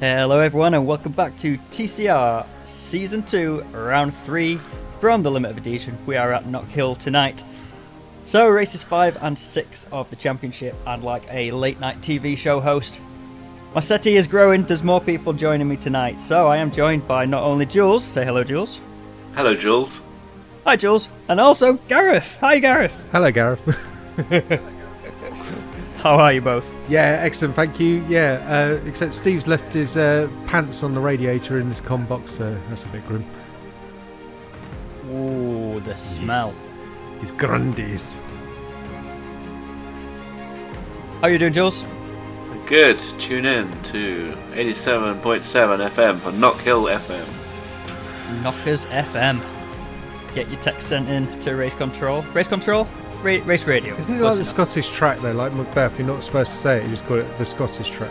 Hello everyone and welcome back to TCR Season 2, Round 3 from the limit of Adhesion. We are at Knockhill tonight. So races 5 and 6 of the championship, and like a late night TV show host, my settee is growing. There's more people joining me tonight. So I am joined by not only Jules, say hello Jules. Hello Jules. Hi Jules. And also Gareth. Hi Gareth. Hello Gareth. How are you both? Yeah, excellent, thank you. Yeah, except Steve's left his pants on the radiator in this comm box, so that's a bit grim. Ooh, the smell. Yes. His grundies. How are you doing, Jules? Good. Tune in to 87.7 FM for Knockhill FM. Knockers FM. Get your text sent in to Race Control. Race Control? Race Radio. Isn't it like the Scottish track though, like Macbeth? You're not supposed to say it, you just call it the Scottish track.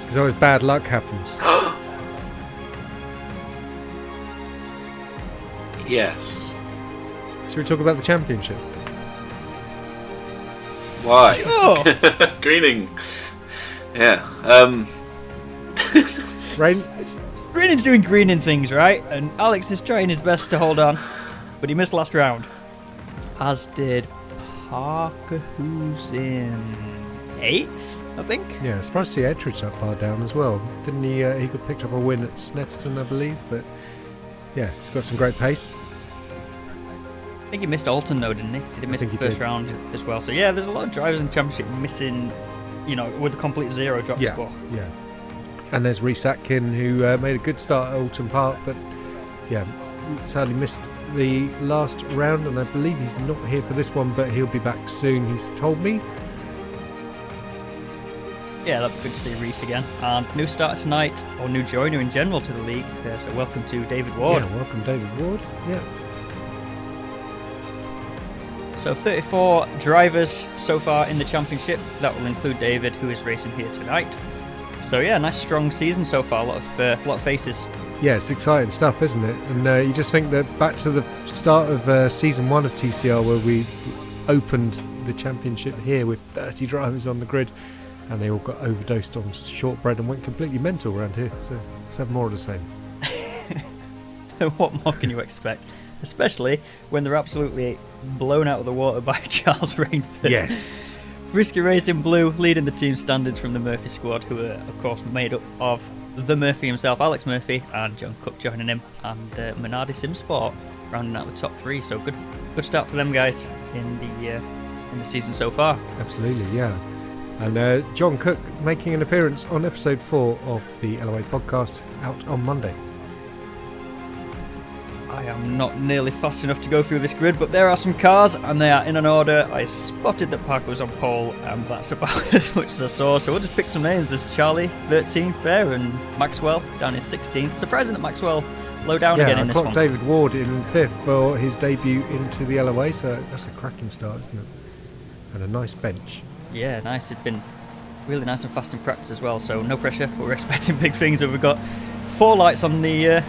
Because always bad luck happens. Yes. Should we talk about the championship? Why? Sure. Greening. Yeah. Rain? Greening's doing greening things, right? And Alex is trying his best to hold on, but he missed last round. As did Parker, who's in 8th, I think. Yeah, surprised to see Ettridge that far down as well. Didn't he? He got picked up a win at Snetterton, I believe. But yeah, he's got some great pace. I think he missed Alton though, didn't he? Did he miss the first round as well? So yeah, there's a lot of drivers in the championship missing, with a complete zero drop score. Yeah. And there's Rhys Atkin, who made a good start at Alton Park, but yeah, sadly missed the last round, and I believe he's not here for this one, but he'll be back soon, he's told me. Yeah, that'd be good to see Rhys again. And new starter tonight, or new joiner in general to the league. So welcome to David Ward. Yeah, welcome David Ward. Yeah. So 34 drivers so far in the championship. That will include David, who is racing here tonight. So yeah, nice strong season so far. A lot of faces. Yeah, it's exciting stuff, isn't it? And you just think that back to the start of season 1 of TCR, where we opened the championship here with 30 drivers on the grid, and they all got overdosed on shortbread and went completely mental around here. So let's have more of the same. What more can you expect? Especially when they're absolutely blown out of the water by Charles Rainford. Yes. Risky Racing Blue leading the team standards from the Murphy squad, who are of course made up of the Murphy himself, Alex Murphy, and John Cook joining him, and Minardi Simsport rounding out the top 3. So good start for them guys in the season so far. Absolutely, yeah. And John Cook making an appearance on episode 4 of the LOA podcast, out on Monday. I am not nearly fast enough to go through this grid, but there are some cars and they are in an order. I spotted that Parker was on pole, and that's about as much as I saw, so we'll just pick some names. There's Charlie 13th there, and Maxwell down in 16th. Surprising that Maxwell low down again in this one. I clocked David Ward in 5th for his debut into the LOA, so that's a cracking start, isn't it? And a nice bench. Yeah, nice. It's been really nice and fast in practice as well, so no pressure, but we're expecting big things. And we've got 4 lights on the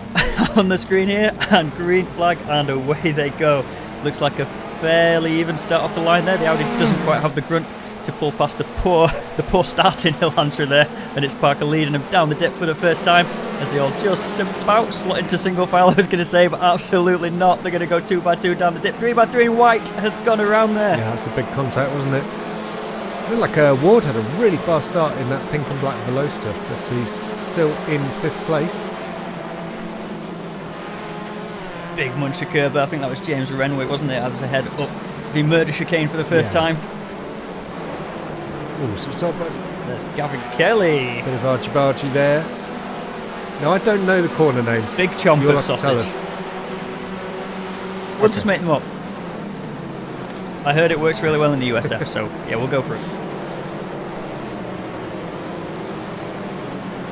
on the screen here, and green flag, and away they go. Looks like a fairly even start off the line there. The Audi doesn't quite have the grunt to pull past the poor starting hill hunter there, and it's Parker leading him down the dip for the first time as they all just about slot into single file, I was going to say, but absolutely not. They're going to go 2x2 down the dip. 3x3, and White has gone around there. Yeah, that's a big contact, wasn't it? I feel like Ward had a really fast start in that pink and black Veloster, but he's still in 5th place. Big muncher curve there. I think that was James Renwick, wasn't it? As they head up the murder chicane for the first time. Oh, some sideways. There's Gavin Kelly. Bit of argy-bargy there. No, I don't know the corner names. Big chomp You'll of have to tell sausage. us. We'll just make them up. I heard it works really well in the USF, so yeah, we'll go for it.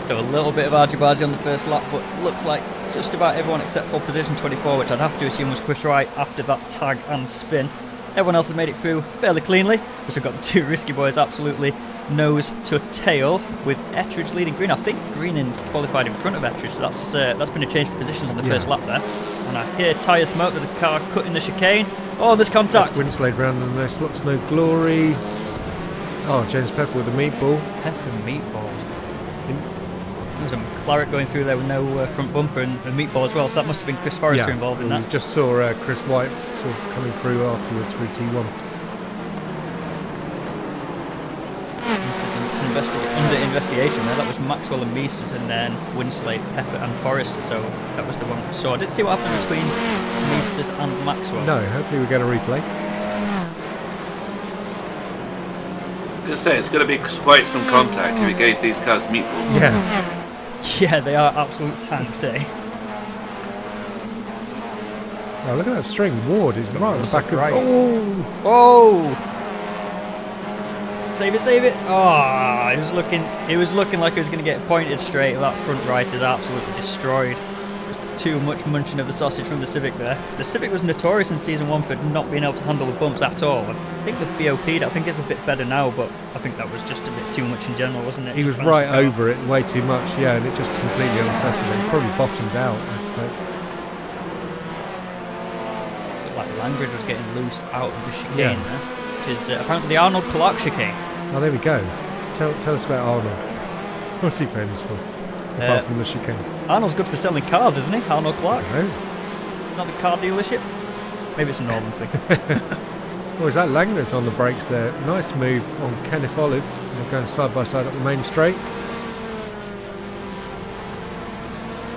So a little bit of argy-bargy on the first lap, but looks like just about everyone except for position 24, which I'd have to assume was Chris Wright after that tag and spin. Everyone else has made it through fairly cleanly, which have got the 2 risky boys absolutely nose to tail, with Ettridge leading Green. I think Greening qualified in front of Ettridge, so that's been a change of positions on the first lap there. And I hear tyre smoke. There's a car cutting the chicane. Oh, there's contact. That's Winslade round and there's lots no glory. Oh, James Pepper with a meatball. Pepper meatball. There was a McLaren going through there with no front bumper and a meatball as well, so that must have been Chris Forrester involved in that. We just saw Chris White sort of coming through afterwards through T1. Under investigation there, that was Maxwell and Meesters, and then Winslade, Pepper and Forrester, so that was the one we saw. I didn't see what happened between Meesters and Maxwell. No, hopefully we get a replay. I was going to say, it's going to be quite some contact if we gave these cars meatballs. Yeah. Yeah, they are absolute tanks, eh? Oh, look at that string. Ward is right on the back of... Right. Oh! Oh! Save it, save it! Oh, it was looking like it was going to get pointed straight. That front right is absolutely destroyed. There's too much munching of the sausage from the Civic there. The Civic was notorious in Season 1 for not being able to handle the bumps at all. I think the BOP'd, I think it's a bit better now, but I think that was just a bit too much in general, wasn't it? He was right over it way too much, yeah, and it just completely unsettled him. Probably bottomed out, I expect. Looked like Langridge was getting loose out of the chicane there, which is apparently the Arnold Clark chicane. Oh, there we go. Tell us about Arnold. What's he famous for? Apart from the chicane. Arnold's good for selling cars, isn't he? Arnold Clark? No. Not the car dealership? Maybe it's a northern thing. Oh, is that Langner's on the brakes there? Nice move on Kenneth Olive. They're going side by side up the main straight.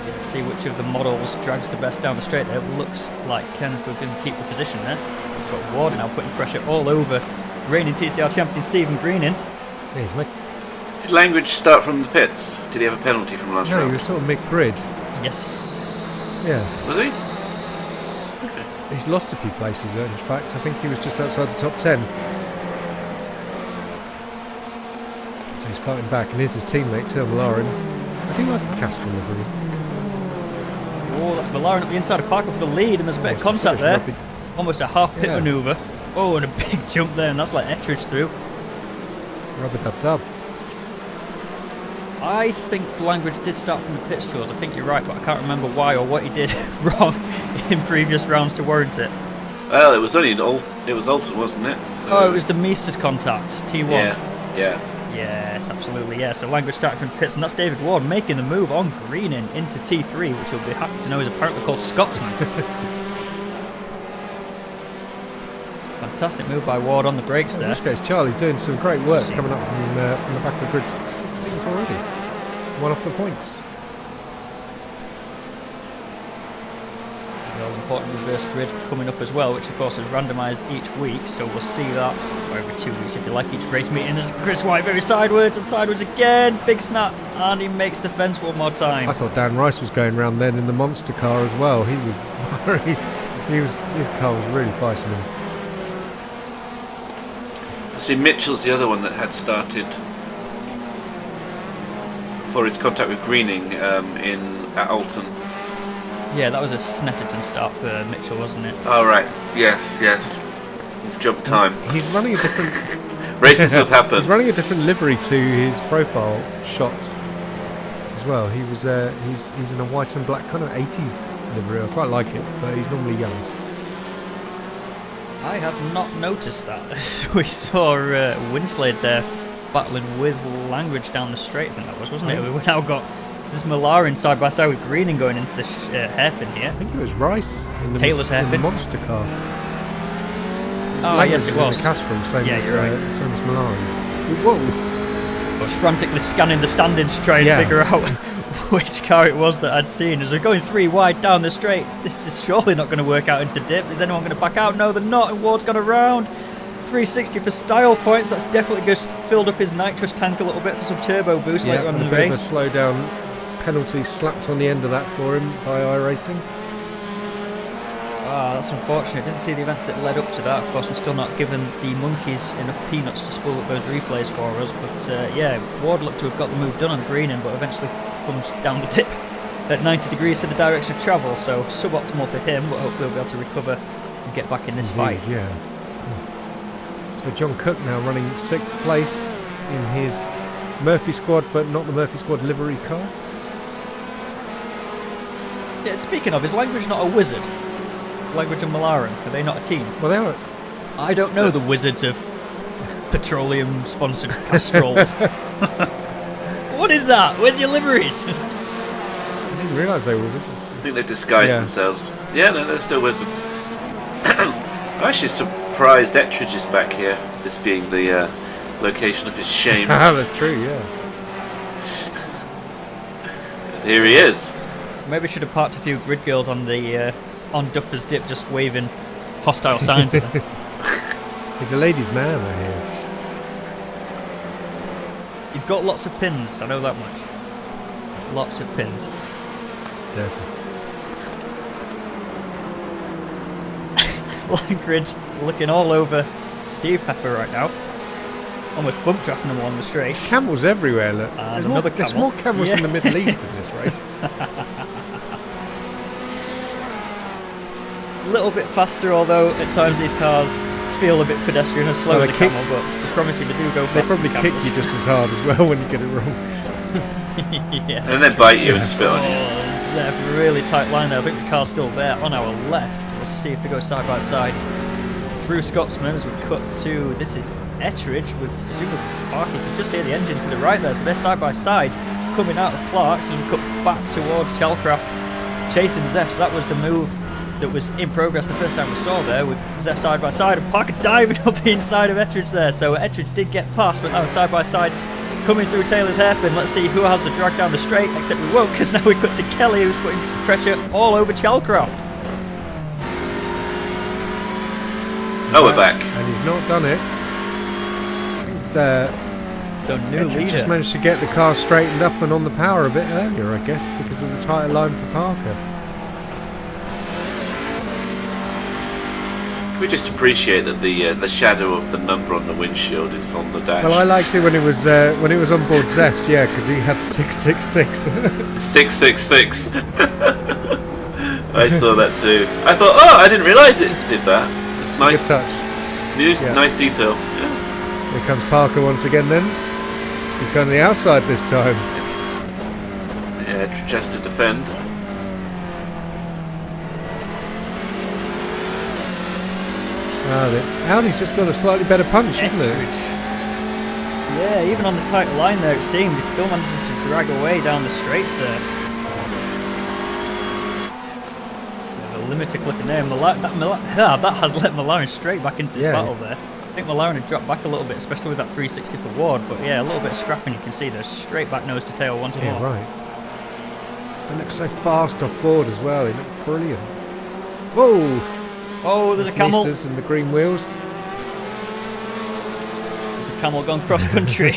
Let's see which of the models drags the best down the straight there. It looks like Kenneth will keep the position there. He's got Ward now putting pressure all over reigning TCR champion Stephen Green in. Here's Mick. Did Langridge start from the pits? Did he have a penalty from last No, round? he was sort of mid-grid. Yes. Yeah. Was he? Okay. He's lost a few places there, in fact. I think he was just outside the top 10. So he's fighting back, and here's his teammate, Till Malaren. I do like the Castrol livery. Oh, that's Malaren at the inside of Parker for the lead, and there's a bit of contact there. Almost a half pit manoeuvre. Oh, and a big jump there, and that's like Ettridge through. Rub-a-dub-dub. I think Langridge did start from the pit straws. I think you're right, but I can't remember why or what he did wrong in previous rounds to warrant it. Well, it was only it was Alton, wasn't it? So Oh, it was the Meesters contact, T1. Yeah. Yes, absolutely, yeah. So Langridge started from pits, and that's David Ward making the move on green into T3, which you'll be happy to know is apparently called Scotsman. Fantastic move by Ward on the brakes there. In which case, Charlie's doing some great work coming up from the back of the grid. 16th already. One off the points. The all-important reverse grid coming up as well, which of course is randomised each week, so we'll see that, or every 2 weeks if you like, each race meeting. There's Chris White very sideways and sideways again, big snap, and he makes the fence one more time. I thought Dan Rice was going round then in the monster car as well. He was his car was really fighting him. See, Mitchell's the other one that had started for his contact with Greening at Alton. Yeah, that was a Snetterton start for Mitchell, wasn't it? Oh, right. Yes. We've jumped time. He's running a different... Races have happened. He's running a different livery to his profile shot as well. He was he's in a white and black kind of 80s livery. I quite like it, but he's normally yellow. I have not noticed that. We saw Winslade there battling with Langridge down the straight, I think that was, wasn't it? We've now got this Malaren side by side with Greening going into the hairpin here. I think it was Rice in the, Taylor's in the hairpin. monster car. Oh, yes, it was. In the Castrol, same Yeah, as you're right. same as Malaren. Whoa! I was frantically scanning the standings to try and figure out which car it was that I'd seen. As we're going 3 wide down the straight, this is surely not going to work out into dip. Is anyone going to back out? No, they're not, and Ward's gone around. 360 for style points. That's definitely just filled up his nitrous tank a little bit for some turbo boost later on in the race. A bit of a slow down penalty slapped on the end of that for him by iRacing. Ah, that's unfortunate. Didn't see the events that led up to that. Of course, I'm still not given the monkeys enough peanuts to spool up those replays for us. But yeah, Ward looked to have got the move done on Greening, but eventually comes down the dip at 90 degrees to the direction of travel. So suboptimal for him, but hopefully he'll be able to recover and get back in this fight. Yeah. So John Cook now running 6th place in his Murphy squad, but not the Murphy squad livery car. Yeah, speaking of, is Langridge not a wizard? Langridge and Malaren, are they not a team? Well, they are. I don't know the wizards of petroleum-sponsored Castrol. What is that? Where's your liveries? I didn't realise they were wizards. I think they've disguised themselves. Yeah, no, they're still wizards. I'm actually surprised Ettridge is back here, this being the location of his shame. That's true, yeah. 'Cause here he is. Maybe should have parked a few grid girls on the on Duffer's Dip, just waving hostile signs at them. He's a ladies' man, I hear. He's got lots of pins, I know that much. Lots of pins. Dirty. Line grid looking all over Steve Pepper right now. Almost bump drafting them along the straight. Camels everywhere, look. And There's more camels in the Middle East in this race. A little bit faster, although at times these cars feel a bit pedestrian, as slow as a camel, but I promise you they do go faster. They probably kick you just as hard as well when you get it wrong. Yeah. And then bite you and spit on you. Oh, Zeph, really tight line there. I think the car's still there on our left. Let's see if they go side by side through Scotsman as we cut to, this is Ettridge with presumably Parker. You can just hear the engine to the right there, so they're side by side coming out of Clark's as we cut back towards Chalcraft chasing Zeph. So that was the move that was in progress the first time we saw there, with Zeph side by side and Parker diving up the inside of Ettridge there. So Ettridge did get past, but now side by side coming through Taylor's hairpin. Let's see who has the drag down the straight, except we won't, because now we cut to Kelly, who's putting pressure all over Chalcraft. Oh, we're back. And he's not done it. So new Ettridge leader. just managed to get the car straightened up and on the power a bit earlier, I guess, because of the tighter line for Parker. We just appreciate that the shadow of the number on the windshield is on the dash. Well, I liked it when it was on board Zeph's, yeah, because he had 666. 666. I saw that too. I thought, oh, I didn't realise it did that. It's nice. Good touch. Nice detail. Yeah. Here comes Parker once again then. He's going to the outside this time. Yeah, just to defend. Audi's just got a slightly better punch, isn't it? Yeah, even on the tight line there, it seemed he's still managing to drag away down the straights there. A limited clip in there. That has let McLaren straight back into this battle there. I think McLaren had dropped back a little bit, especially with that 360 for Ward, but yeah, a little bit of scrapping you can see there. Straight back nose to tail once more. Yeah, right. They look so fast off board as well. They look brilliant. Whoa! Oh, there's a camel. And the green wheels. There's a camel gone cross country.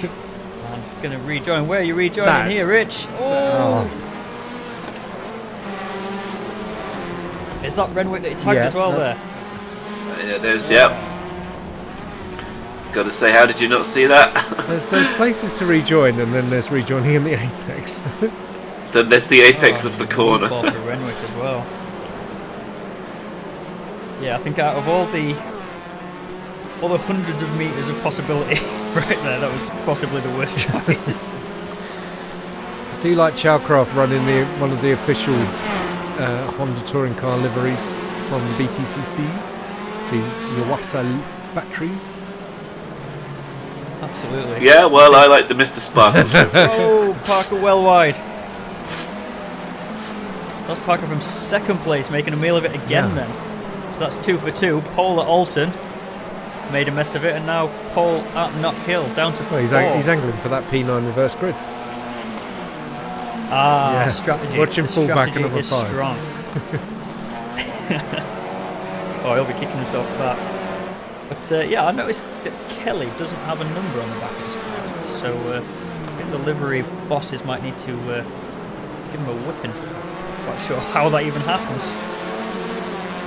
I'm just going to rejoin. Where are you rejoining here, Rich? Oh! Is that Renwick that he tagged as well there? Yeah, there's, Got to say, how did you not see that? There's places to rejoin, and then there's rejoining in the apex. Then there's the apex of the corner. Ball for Renwick as well. Yeah, I think out of all the hundreds of meters of possibility right there, that was possibly the worst choice. I do like Chalcraft running one of the official Honda touring car liveries from BTCC, the Yuasa batteries. Absolutely. Yeah, well, I like the Mr. Sparkles. Oh, Parker well wide. So that's Parker from second place, making a meal of it again then. So that's 2 for 2. Pole at Alton made a mess of it, and now pole at Knockhill down to 4. He's angling for that P9 reverse grid. Strategy. Watch him fall back another is 5. Strong. Oh, he'll be kicking himself back. But yeah, I noticed that Kelly doesn't have a number on the back of his car, so I think the livery bosses might need to give him a whipping. Not sure how that even happens.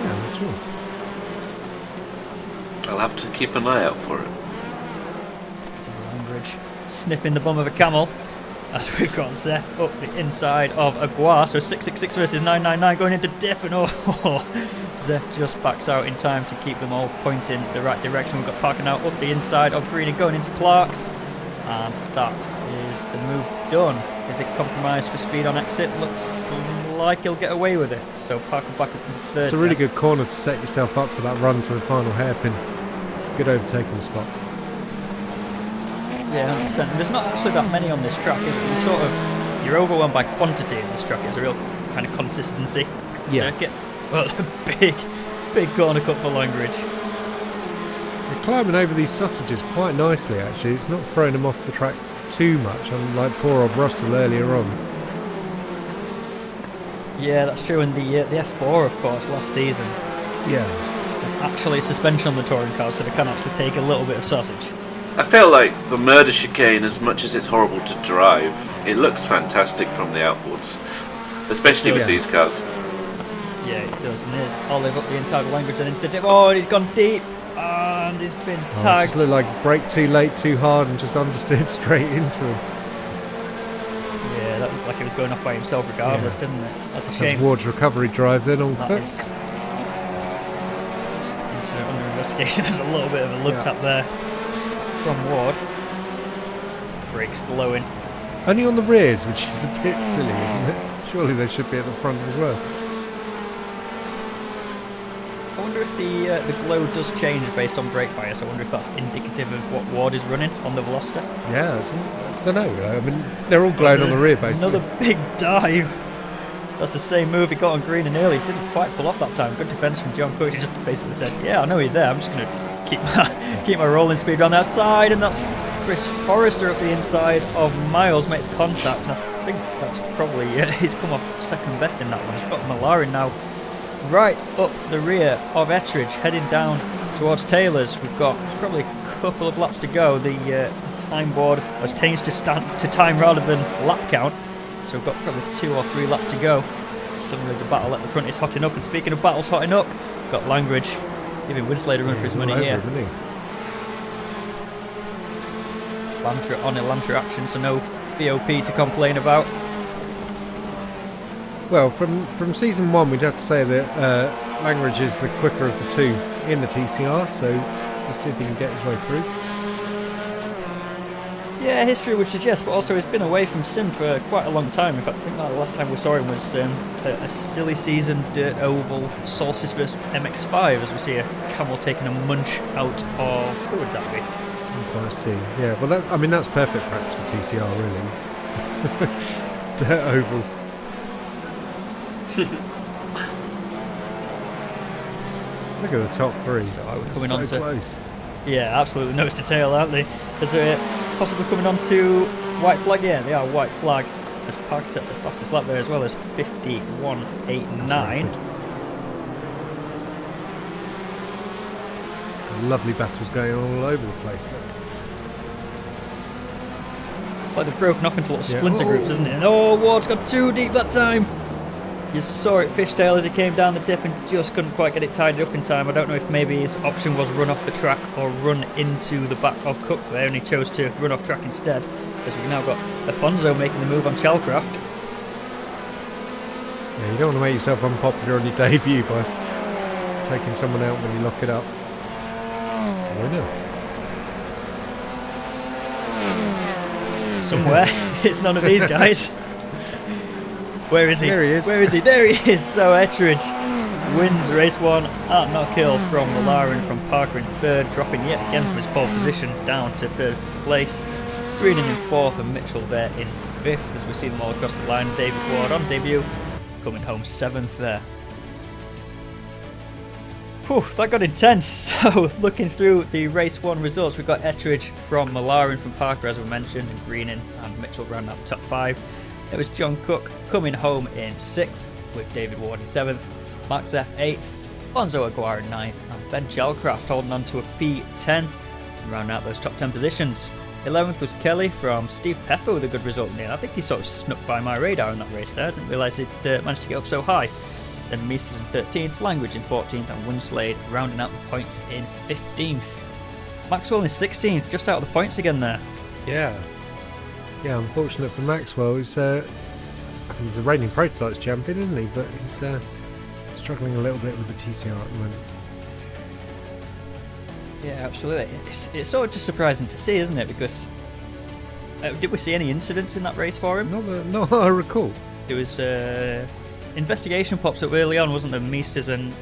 Yeah, not sure. I'll have to keep an eye out for it. Langridge sniffing the bum of a camel as we've got Zeph up the inside of Aguirre. So 666 versus 999 going into dip, and Zeph just backs out in time to keep them all pointing the right direction. We've got Parker now up the inside of Green and going into Clark's, and that is the move done. Is it compromised for speed on exit? Looks like he'll get away with it. So Parker back up to the third. It's a really good corner to set yourself up for that run to the final hairpin. Good overtaking spot. Yeah, 100%. And there's not actually that many on this track, is it? You're overwhelmed by quantity in this track. It's a real kind of consistency circuit. Well, a big corner cut for Langridge. They're climbing over these sausages quite nicely, actually. It's not throwing them off the track too much, unlike poor old Russell earlier on. Yeah, that's true. And the F4, of course, last season. Yeah. There's actually a suspension on the touring car, so they can actually take a little bit of sausage. I feel like the murder chicane, as much as it's horrible to drive, it looks fantastic from the outboards, especially with these cars. Yeah, it does. And here's Olive up the inside of Langridge and into the dip. Oh, and he's gone deep. And he's been tagged. Just looked like brake too late, too hard, and just understeered straight into him. Yeah, that looked like he was going off by himself regardless, didn't it? That's a shame. That's Ward's recovery drive then on That Cook. is under investigation. There's a little bit of a love tap there from Ward. Brakes glowing. Only on the rears, which is a bit silly, isn't it? Surely they should be at the front as well. I wonder if the glow does change based on brake bias. I wonder if that's indicative of what Ward is running on the Veloster. Yeah, I don't know. I mean, they're all glowing on the rear, basically. Another big dive. That's the same move he got on green and early. Didn't quite pull off that time. Good defence from John Cook. He just basically said, "Yeah, I know you're there. I'm just going to keep my rolling speed around the outside." And that's Chris Forrester up the inside of Miles makes contact. I think that's probably he's come off second best in that one. He's got Malarin now right up the rear of Ettridge, heading down towards Taylor's. We've got probably a couple of laps to go. The time board has changed to time rather than lap count, so we've got probably 2 or 3 laps to go. Suddenly the battle at the front is hotting up, and speaking of battles hotting up, we've got Langridge giving Winslade a run for his money here. Lantra on a Lantra action, so no BOP to complain about. Well, from season 1, we'd have to say that Langridge is the quicker of the two in the TCR, so let's see if he can get his way through. Yeah, history would suggest, but also he's been away from sim for quite a long time. In fact, I think that the last time we saw him was a silly season dirt oval Solstice vs MX5, as we see a camel taking a munch out of, who would that be? I see. Yeah, well, that's perfect practice for TCR, really. Dirt oval. Look at the top 3. So we're coming so on to close. Yeah, absolutely nose to tail, aren't they? Because possibly coming on to white flag. Yeah, they are white flag. As Parker sets the fastest lap there as well as 51.89. Lovely battles going on all over the place. It's like they've broken off into little splinter groups, isn't it? And Ward's got too deep that time. You saw it fishtail as he came down the dip and just couldn't quite get it tidied up in time. I don't know if maybe his option was run off the track or run into the back of Cook there, and he chose to run off track instead, because we've now got Afonso making the move on Chalcraft. Yeah, you don't want to make yourself unpopular on your debut by taking someone out when you lock it up. Winner. Somewhere. It's none of these guys. Where is he? There he is. Where is he? There he is. So Ettridge wins race 1 at Knockhill from Malarin, from Parker in 3rd, dropping yet again from his pole position down to 3rd place. Greenan in 4th and Mitchell there in 5th as we see them all across the line. David Ward on debut, coming home 7th there. Whew, that got intense. So looking through the race 1 results, we've got Ettridge from Malarin, from Parker as we mentioned, and Greenan and Mitchell round out the top 5. It was John Cook coming home in 6th, with David Ward in 7th, Max F 8th, Bonzo Aguirre in 9th, and Ben Chalcraft holding on to a P10 and round out those top 10 positions. 11th was Kelly from Steve Pepper with a good result in there. I think he sort of snuck by my radar in that race there. I didn't realise he'd managed to get up so high. Then Meesters in 13th, Langridge in 14th, and Winslade rounding out the points in 15th. Maxwell in 16th, just out of the points again there. Yeah, unfortunate for Maxwell. He's a reigning prototypes champion, isn't he? But he's struggling a little bit with the TCR at the moment. Yeah, absolutely. It's sort of just surprising to see, isn't it? Because did we see any incidents in that race for him? Not that I recall. There was investigation pops up early on, wasn't there? Meesters and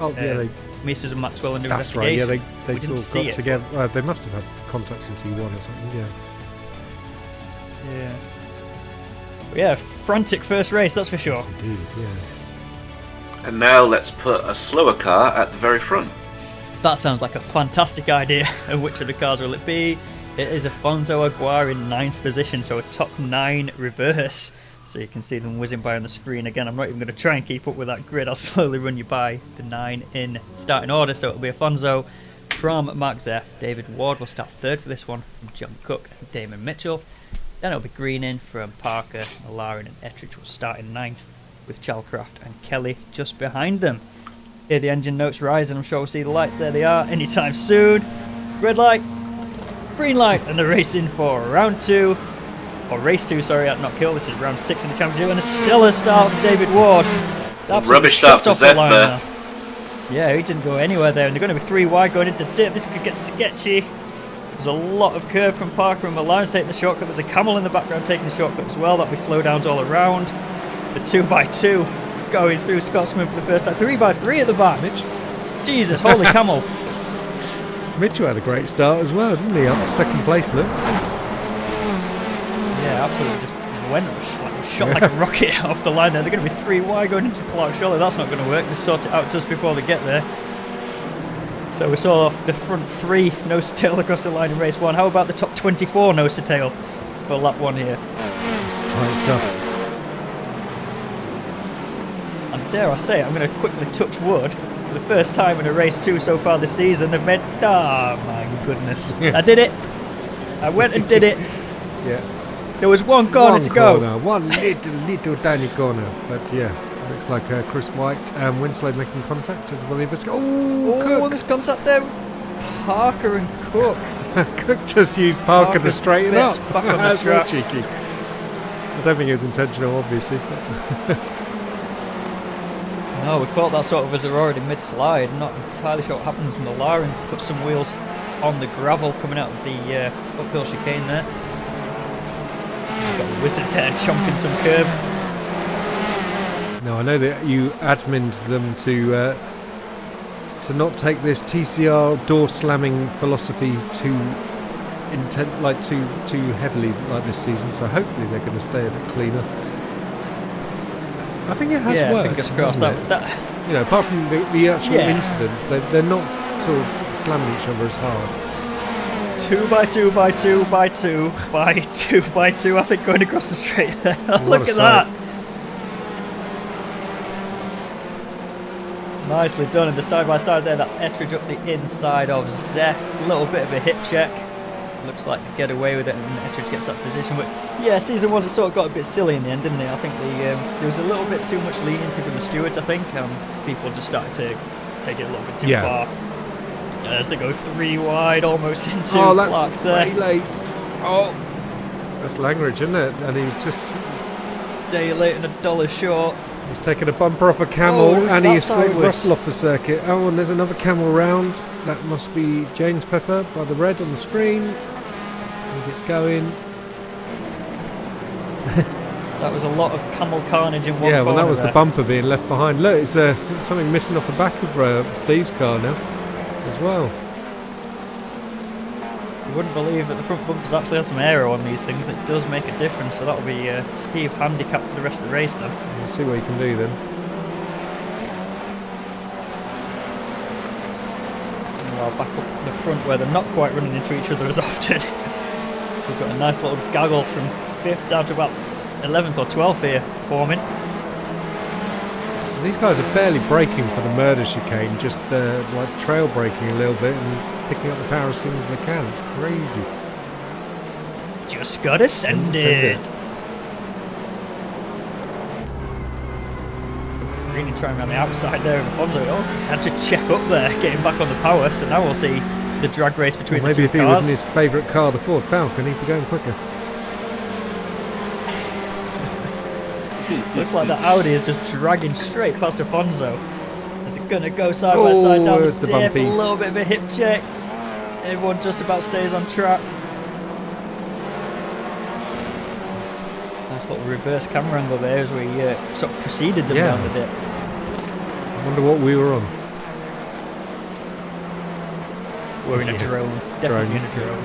Meesters and Maxwell under investigation. Right. Yeah, they sort of got together. They must have had contacts in T1 or something. Yeah. Yeah. But yeah, frantic first race, that's for sure. Yes, indeed, yeah. And now let's put a slower car at the very front. That sounds like a fantastic idea. And which of the cars will it be? It is Afonso Aguirre in 9th position, so a top 9 reverse. So you can see them whizzing by on the screen. Again, I'm not even going to try and keep up with that grid. I'll slowly run you by the 9 in starting order. So it'll be Afonso from Mark Zeff. David Ward will start 3rd for this one from John Cook and Damon Mitchell. Then it'll be Green in from Parker, Malarin and Ettridge will start in 9th, with Chalcraft and Kelly just behind them. Hear the engine notes rise, and I'm sure we'll see the lights. There they are, anytime soon. Red light, green light, and the race in for round 2. Or race 2, sorry, at Knockhill. This is round 6 in the championship, and a stellar start from David Ward. Rubbish start for Zeff there. Yeah, he didn't go anywhere there, and they're going to be 3 wide going into dip. This could get sketchy. There's a lot of curve from Parker, and Malarin's taking the shortcut. There's a Camel in the background taking the shortcut as well. That'll be slowdowns all around. The 2x2 going through Scotsman for the first time. 3x3 at the back. Mitch. Jesus, holy camel. Mitchell had a great start as well, didn't he? Up to 2nd placement. Yeah, absolutely. Just went shot like a rocket off the line there. They're going to be 3 wide going into Clark. Surely that's not going to work. They sort it out just before they get there. So we saw the front 3 nose to tail across the line in race 1. How about the top 24 nose to tail for lap 1 here? It's tight stuff. And dare I say, I'm going to quickly touch wood. For the first time in a race 2 so far this season, they've made... Oh my goodness. I did it. I went and did it. Yeah. There was one corner to go. One little tiny corner. But yeah, looks like Chris White and Winslow making contact. Oh, Cook. There's contact there. Parker and Cook. Cook just used Parker to straighten up. Back on That's the real track. cheeky. I don't think it was intentional, obviously. But No, we caught that sort of as they're already mid-slide. Not entirely sure what happens. Malarin put some wheels on the gravel coming out of the uphill chicane there. We've got the Wizard there chomping some curb. no, I know that you admined them to not take this TCR door slamming philosophy too heavily like this season. So hopefully they're going to stay a bit cleaner. I think it has worked. Fingers crossed. That you know, apart from the actual Yeah. incidents, they're not sort of slamming each other as hard. 2x2x2x2x2x2, I think, going across the straight there. What Look a at sight. that. Nicely done. And the side by side there, that's Ettridge up the inside of Zeff. A little bit of a hip check. Looks like they get away with it, and Ettridge gets that position. But yeah, season 1 it sort of got a bit silly in the end, didn't it? I think there was a little bit too much leniency from the stewards. I think people just started to take it a little bit too far. As they go 3 wide, almost into Clark's there. Way late. Oh, that's Langridge, isn't it? And he's just Day late and $1 short. he's taken a bumper off a camel, Oh, and that he's got sideways. Russell off the circuit. Oh, and there's another camel round. That must be James Pepper by the red on the screen. He gets going. That was a lot of camel carnage in one Yeah, well, that corner was there. the bumper being left behind. Look, it's something missing off the back of Steve's car now, as well. You wouldn't believe that the front bumpers actually have some aero on these things. It does make a difference. So that'll be Steve handicapped for the rest of the race then. We'll see what he can do then. Meanwhile, back up the front where they're not quite running into each other as often. We've got a nice little gaggle from 5th down to about 11th or 12th here forming. These guys are barely braking for the murder chicane, just like trail braking a little bit and picking up the power as soon as they can. It's crazy. Just gotta send it. Green trying around the outside there of Afonso. Oh, had to check up there, getting back on the power. So now we'll see the drag race between Well, the maybe two if he cars. wasn't his favourite car, the Ford Falcon, he'd be going quicker. Looks like that Audi is just dragging straight past Afonso. As they're gonna go side by side down there's the the dip. A bumpies. little bit of a hip check. Everyone just about stays on track. Nice little reverse camera angle there as we sort of preceded them down the dip. I wonder what we were on. We're in a drone. Definitely Drone. in a drone.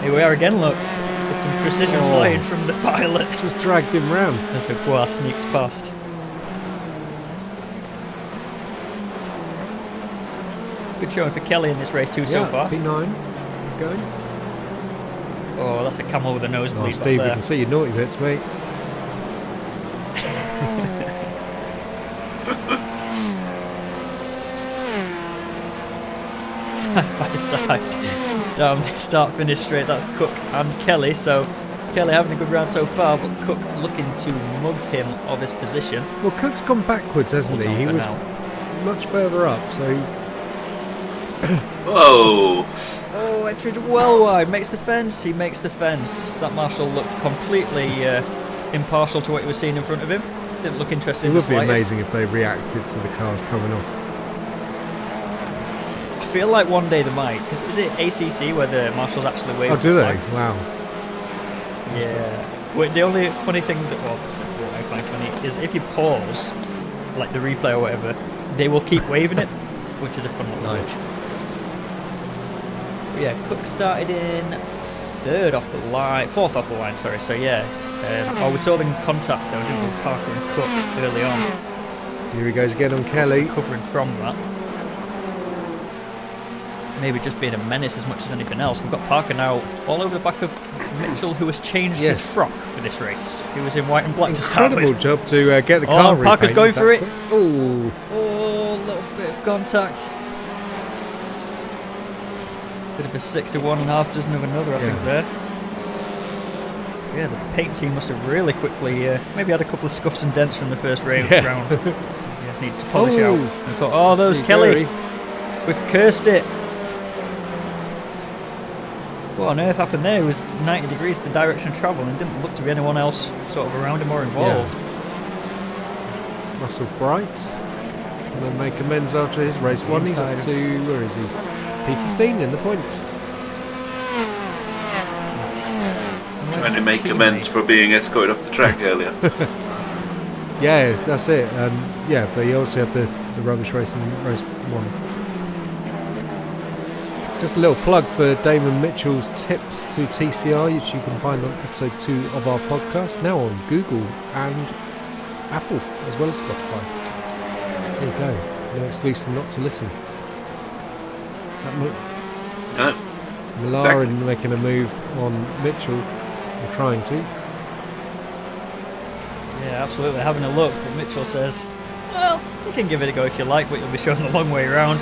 Here we are again, look. There's some precision flying from the pilot. Just dragged him round. As Gua sneaks past. Good showing for Kelly in this race too so far. P9. Let's keep going. Oh, that's a camel with a nosebleed. Oh, Steve, back we there. can see your naughty bits, mate. Side by side. Down the start finish straight. That's Cook and Kelly. So Kelly having a good round so far, but Cook looking to mug him of his position. Well, Cook's gone backwards, hasn't he? He was much further up, so... Whoa! Oh, Ettridge well wide. Makes the fence. He makes the fence. That Marshall looked completely impartial to what he was seeing in front of him. Didn't look interested. It would be amazing if they reacted to the cars coming off. I feel like one day they might. Because is it ACC where the Marshals actually wave? Oh, do they? flags? Wow. Yeah. Well, the only funny thing that, well, what I find funny is if you pause, like the replay or whatever, they will keep waving it, which is a fun little Nice. touch. But yeah, Cook started in fourth off the line, sorry. So yeah, we saw them contact though, didn't we? Parker and Cook early on. Here he goes again on Kelly. Covering from that. Maybe just being a menace as much as anything else. We've got Parker now all over the back of Mitchell, who has changed his frock for this race. He was in white and black to start with. Incredible job to get the car repainted. Parker's going for it. Oh, a little bit of contact. Bit of a 6 of one and a half dozen of another, I think, there. Yeah, the paint team must have really quickly maybe had a couple of scuffs and dents from the first round. Need to polish out. And thought, oh, those Kelly. We've cursed it. What on earth happened there? It was 90 degrees the direction of travel and didn't look to be anyone else sort of around him or involved. Yeah. Russell Bright trying to make amends after his race one. He's up to, where is he? P15 in the points. Trying to make amends for being escorted off the track earlier. Yes, that's it. Yeah, but he also had the rubbish race in race one. Just a little plug for Damon Mitchell's tips to TCR, which you can find on episode 2 of our podcast, now on Google and Apple, as well as Spotify. There you go. No excuse not to listen. Is that No. Millar Exactly. making a move on Mitchell, or trying to. Yeah, absolutely. Having a look, but Mitchell says, well, you can give it a go if you like, but you'll be shown the long way around.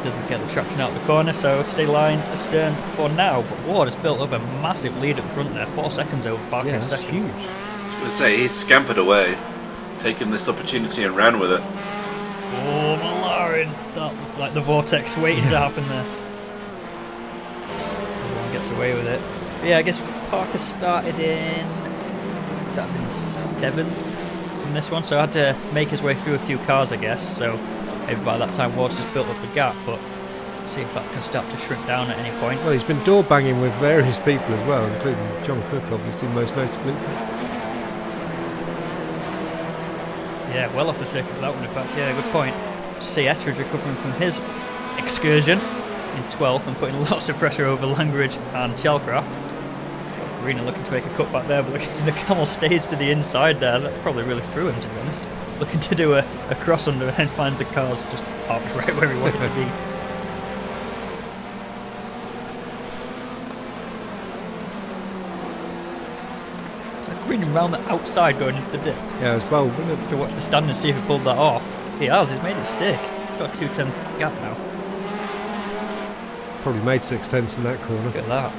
Doesn't get the traction out of the corner, so stay line astern for now. But Ward has built up a massive lead at the front there, 4 seconds over Parker in that's second. huge. I was going to say, he's scampered away, taken this opportunity and ran with it. Oh, Malarin! That looked like the vortex waiting to happen there. Everyone gets away with it. But yeah, I guess Parker started in, that had been 7th in this one, so I had to make his way through a few cars, I guess. So maybe by that time Ward's just built up the gap, but see if that can start to shrink down at any point. Well, he's been door banging with various people as well, including John Cook, obviously, most notably. Yeah, well off the circuit for that one, in fact. Yeah, good point. See Ettridge recovering from his excursion in 12th and putting lots of pressure over Langridge and Chalcraft. Arena looking to make a cut back there, but the camel stays to the inside there. That probably really threw him, to be honest. Looking to do a cross under and then find the cars just parked right where he wanted to be. Greening round the outside going into the dip. Yeah, it was bold, wasn't it? To watch the stand and see if he pulled that off. He has, he's made it stick. He's got a 2/10 gap now. Probably made 6/10 in that corner. Look at that.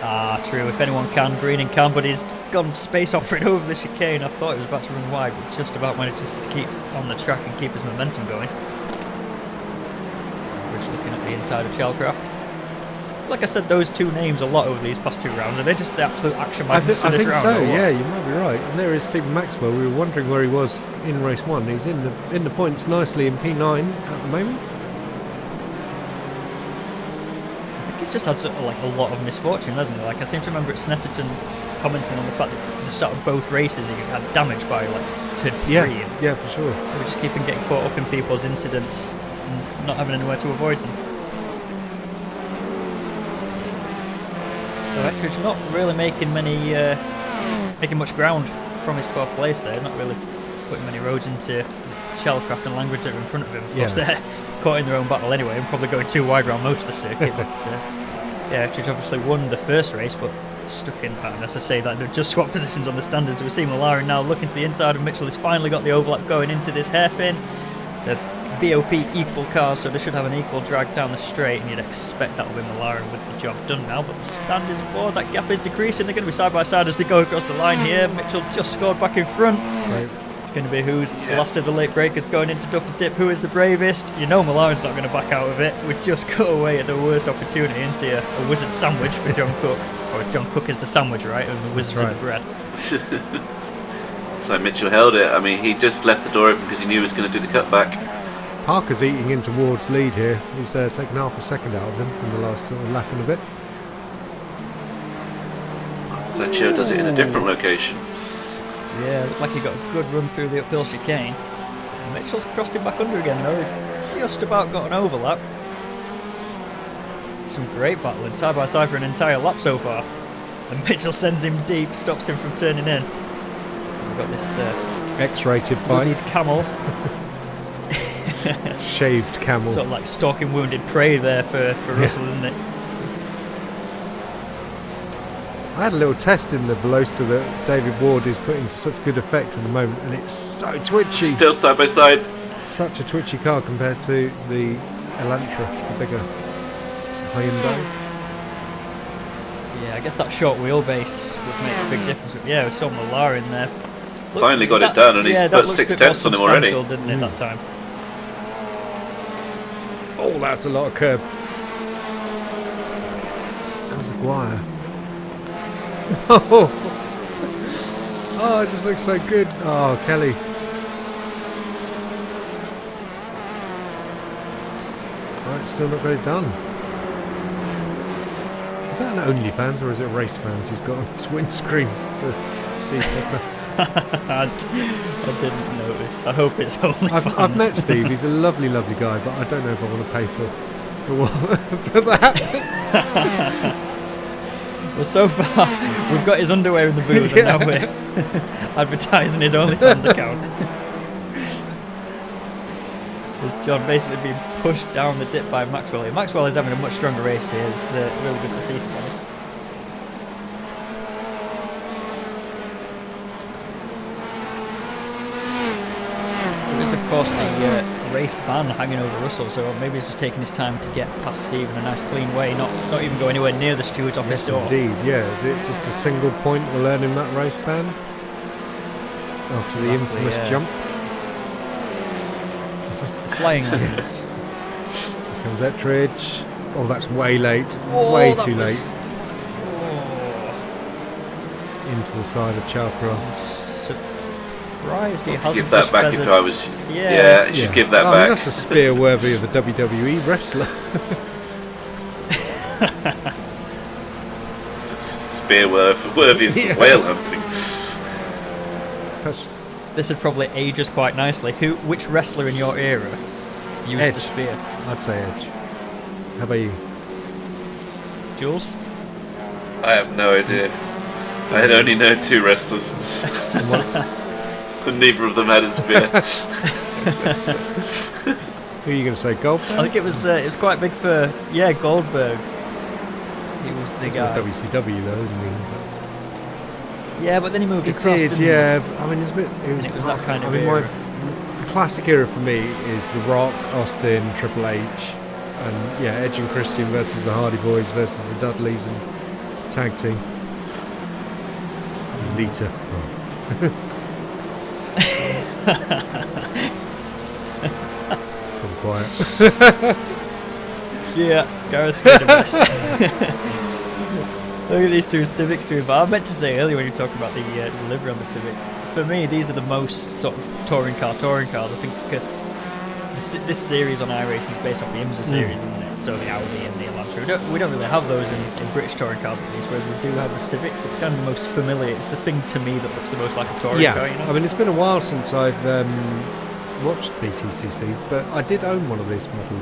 Ah, true, if anyone can, Greening can, but he's gone space operating over the chicane. I thought he was about to run wide, but just about managed to keep on the track and keep his momentum going. We're just looking at the inside of Chalcraft. Like I said, those two names a lot over these past 2 rounds. Are they just the absolute action magnets I of this think round? so, or what? yeah, you might be right. And there is Stephen Maxwell. We were wondering where he was in race 1. He's in the points nicely in P9 at the moment. I think he's just had sort of like a lot of misfortune, hasn't he? Like I seem to remember at Snetterton commenting on the fact that at the start of both races he had damage by like turn 3. Yeah, for sure. We're just keeping getting caught up in people's incidents and not having anywhere to avoid them. So Ettridge not really making much ground from his 12th place there. Not really putting many roads into Shellcraft and Langridge that are in front of him. Of course, they're caught in their own battle anyway, and probably going too wide around most of the circuit. But yeah, Ettridge obviously won the first race, but stuck in pattern. As I say, that they've just swapped positions on the standards. We're seeing McLaren now looking to the inside of Mitchell. He's finally got the overlap going into this hairpin. The BOP equal cars, so they should have an equal drag down the straight, and you'd expect that'll be McLaren with the job done now. But the standards aboard, that gap is decreasing. They're going to be side by side as they go across the line here. Mitchell just scored back in front. Right. It's going to be who's last of the late breakers going into Duff's Dip. Who is the bravest? You know McLaren's not going to back out of it. We just cut away at the worst opportunity and see a wizard sandwich for John Cook. Or John Cook is the sandwich, right? And the wizard's the bread. So Mitchell held it. I mean, he just left the door open because he knew he was going to do the cutback. Parker's eating into Ward's lead here. He's taken half a second out of him in the last sort of lap and a bit. Sergio does it in a different location. Yeah, looked like he got a good run through the uphill chicane. Mitchell's crossed him back under again though. He's just about got an overlap. Some great battling side by side for an entire lap so far. And Mitchell sends him deep, stops him from turning in. So we've got this X-rated fight. bloodied camel. Shaved camel. Sort of like stalking wounded prey there for Russell, isn't it? I had a little test in the Veloster that David Ward is putting to such good effect at the moment, and it's so twitchy. Still side by side. Such a twitchy car compared to the Elantra, the bigger Hyundai. Yeah, I guess that short wheelbase would make a big difference. Yeah, we saw McLaren there. Finally got it done, and he's put 6/10 on him already. Didn't it, that time? Oh, that's a lot of curb. There's Aguirre. Oh, it just looks so good. Oh, Kelly. Right, still not got it done. Is that an OnlyFans or is it Race Fans he's got on his windscreen for Steve Pepper? I didn't notice. I hope it's OnlyFans. I've met Steve. He's a lovely, lovely guy, but I don't know if I want to pay for that. Well, so far we've got his underwear in the booth, and now we're advertising his OnlyFans account. As John basically being pushed down the dip by Maxwell. Maxwell is having a much stronger race here. It's really good to see, to be honest. There is, of course, the race ban hanging over Russell, so maybe he's just taking his time to get past Steve in a nice clean way, not even go anywhere near the steward's office door. Indeed, yeah. Is it just a single point will earn him that race ban? After the infamous jump? Flying lessons. Here comes Ettridge. Oh, that's way late. Way too late. Into the side of Chalcroft. Surprised he hasn't give that back if I was. Yeah, he should give that I back. mean, that's a spear worthy of a WWE wrestler. Spear worthy of some whale hunting. This would probably age us quite nicely. Which wrestler in your era used Edge. the spear? I'd say Edge. How about you? Jules? I have no idea. I had only known two wrestlers. And neither of them had a spear. Who are you going to say, Goldberg? I think it was quite big for Goldberg. He was the guy. WCW though, isn't he? Yeah, but then he moved across. Did, didn't yeah. He? I mean, it was that kind of era. The classic era for me is The Rock, Austin, Triple H, and Edge and Christian versus the Hardy Boys versus the Dudleys and tag team. Lita. Come quiet. Yeah, Garrett's good the best. Look at these two Civics doing. But I meant to say earlier when you were talking about the delivery on the Civics, for me these are the most sort of touring cars. I think because this series on iRacing is based off the IMSA series, isn't it? So the Audi and the Elantra. We don't really have those in British touring cars at least, whereas we do have the Civics. It's kind of the most familiar. It's the thing to me that looks the most like a touring car. You know? I mean, it's been a while since I've watched BTCC, but I did own one of these model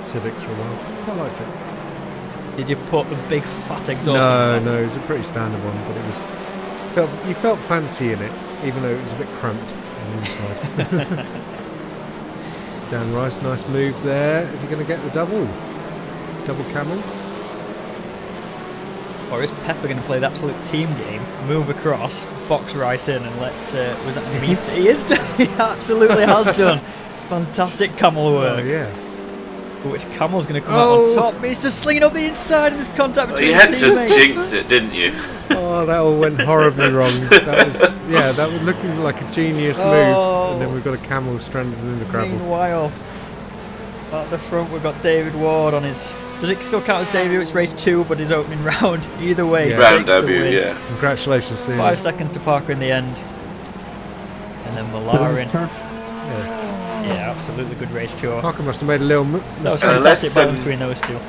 Civics for a while. Quite liked it. Did you put the big fat exhaust? No, it was a pretty standard one, but it was. You felt fancy in it, even though it was a bit cramped on the inside. Dan Rice, nice move there. Is he going to get the double camel? Or is Pepper going to play the absolute team game, move across, box Rice in, and let was that Mies? He is. He absolutely has done fantastic camel work. Oh yeah. Which camel's going to come out on top? Mies just slinging up the inside, and there's contact between You the had to teammates. jinx it, didn't you? Oh, that all went horribly wrong. That was looking like a genius move, and then we've got a camel stranded in the gravel. Meanwhile, at the front we've got David Ward on his. Does it still count as debut? It's race 2, but his opening round. Either way, Yeah. Round takes the debut, win. yeah. Congratulations to him. 5 seconds to Parker in the end, and then Malarin. Yeah. Yeah, absolutely good race, Joe. Parker must have made a little That was mistake. fantastic battle Unless, between those two.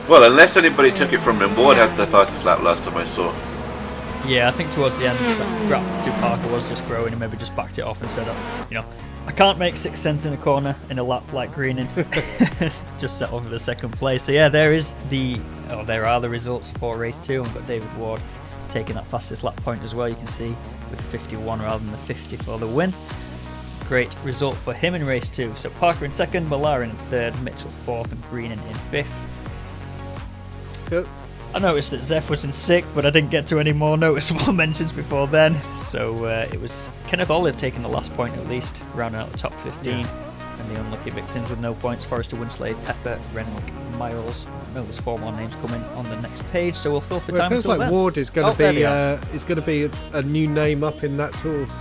Well, unless anybody took it from him, Ward had the fastest lap last time I saw. Yeah, I think towards the end that grab to Parker was just growing and maybe just backed it off and said, I can't make 6 cents in a corner in a lap like Greening. Just settle for the second place. So yeah, there are the results for race 2. And we've got David Ward taking that fastest lap point as well. You can see with 51 rather than the 50 for the win. Great result for him in race 2. So Parker in second, Malarin in third, Mitchell fourth, and Greening in fifth. Phil? I noticed that Zeph was in 6th, but I didn't get to any more noticeable mentions before then. So it was Kenneth Olive taking the last point at least, rounding out the top 15. Yeah. And the unlucky victims with no points, Forrester Winslade, Pepper, Renwick, Miles. No, there's 4 more names coming on the next page, so we'll fill for time It feels until like then. Ward is going there to they be a new name up in that sort of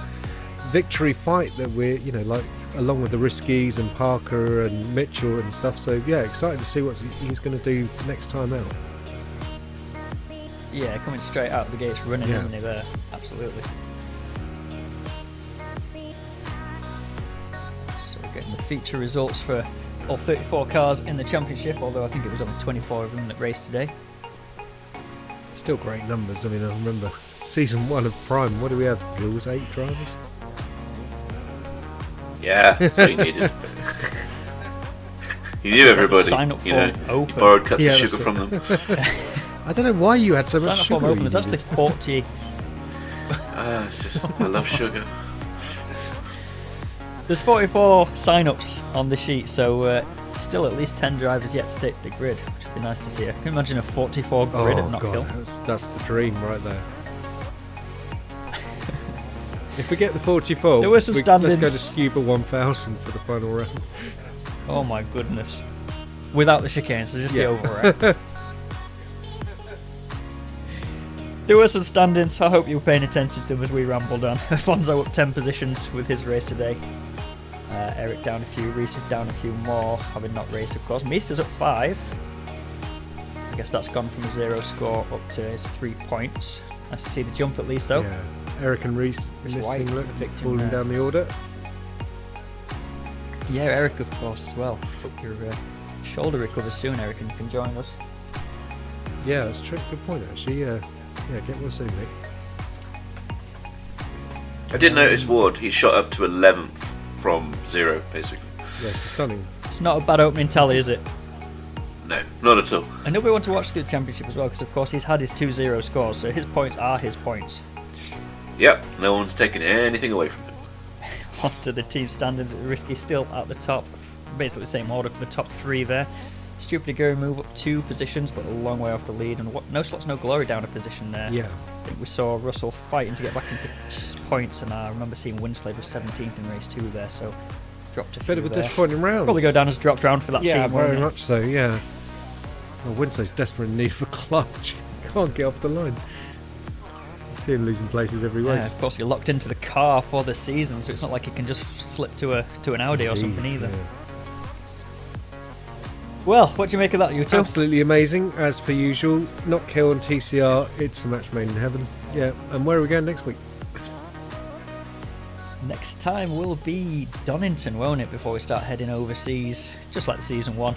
victory fight that we're, like along with the Riskies and Parker and Mitchell and stuff. So yeah, excited to see what he's going to do next time out. Yeah, coming straight out of the gates running, Yeah. isn't he there? Absolutely. So we're getting the feature results for all 34 cars in the championship, although I think it was only 24 of them that raced today. Still great numbers. I mean, I remember season 1 of Prime. What do we have? Jules, 8 drivers. Yeah, that's what he needed. He knew everybody. Sign up You form he open. borrowed cups Yeah, of that's sugar from them. I don't know why you had so Sign much up form sugar. open. There's actually 40. It's just, I love sugar. There's 44 sign-ups on the sheet, so still at least 10 drivers yet to take the grid, which would be nice to see. I can imagine a 44 grid at Knockhill. God, that's the dream right there. If we get the 44, There were some let's stand-ins. go to Scuba 1000 for the final round. Oh my goodness. Without the chicane, so just the override. There were some stand-ins, I hope you were paying attention to them as we rambled on. Afonso up 10 positions with his race today. Eric down a few, Reese down a few more, having not raced of course. Meester's up 5. I guess that's gone from a 0 score up to his 3 points. Nice to see the jump at least though. Yeah. Eric and Reese in Reece this White, singlet, the victim falling there. down the order. Yeah, Eric of course as well. Hope your shoulder recovers soon, Eric, and you can join us. Yeah, that's true. Good point, actually. Yeah, get well soon, mate. I did notice Ward, he shot up to 11th from 0, basically. Yeah, it's stunning. It's not a bad opening tally, is it? No, not at all. I know we want to watch the championship as well, because of course he's had his 2-0 scores, so his points are his points. Yep, no one's taking anything away from him. On to the team standings, Risky still at the top, basically the same order for the top 3 there. Stupid Aguirre move up 2 positions, but a long way off the lead, and no slots, no glory down a position there. Yeah. I think we saw Russell fighting to get back into points, and I remember seeing Winslade was 17th in race 2 there, so dropped a few Bit of a there. disappointing round. Probably go down as dropped round for that Yeah, team. very won't it? much so, yeah. Well, Winslade's desperate in need of a clutch. Can't get off the line. You see him losing places every Yeah, race. of course, you're locked into the car for the season, so it's not like you can just slip to an Audi or something either. Yeah. Well, what do you make of that, you two? Absolutely amazing, as per usual. Knockhill and TCR, it's a match made in heaven. Yeah, and where are we going next week? Next time will be Donington, won't it, before we start heading overseas, just like the season 1,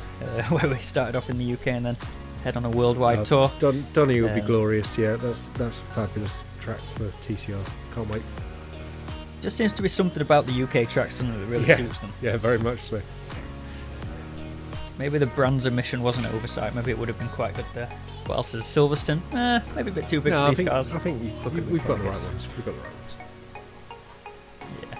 where we started off in the UK and then head on a worldwide tour. Donny will be Um, glorious, yeah. That's a fabulous track for TCR. Can't wait. Just seems to be something about the UK tracks that really suits them. Yeah, very much so. Maybe the Brands emission wasn't oversight. Maybe it would have been quite good there. What else is Silverstone? Maybe a bit too big for these cars. I think we've got the right ones. We've got the right ones. Yeah.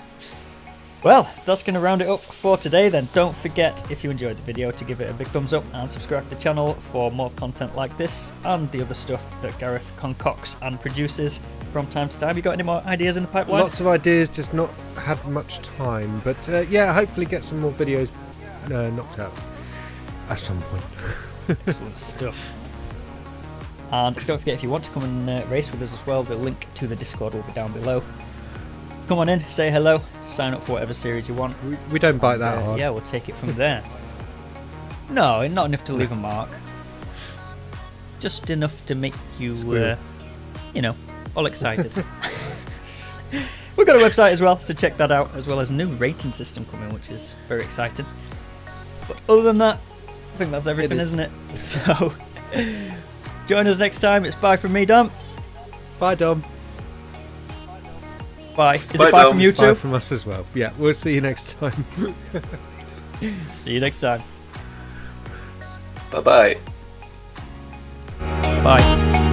Well, that's going to round it up for today then. Don't forget, if you enjoyed the video, to give it a big thumbs up and subscribe to the channel for more content like this and the other stuff that Gareth concocts and produces from time to time. You got any more ideas in the pipeline? Lots of ideas, just not had much time. But yeah, hopefully get some more videos knocked out at some point. Excellent stuff. And don't forget, if you want to come and race with us as well, the link to the Discord will be down below. Come on in, say hello, sign up for whatever series you want. We don't bite that hard. Yeah, we'll take it from there. No, not enough to leave a mark. Just enough to make you, you know, all excited. We've got a website as well, so check that out, as well as a new rating system coming, which is very exciting. But other than that, I think that's everything, isn't it? So, join us next time. It's bye from me, Dom. Bye, Dom. Bye. Is Bye, it bye Dom. from you Bye too? from us as well. Yeah, we'll see you next time. See you next time. Bye-bye. Bye.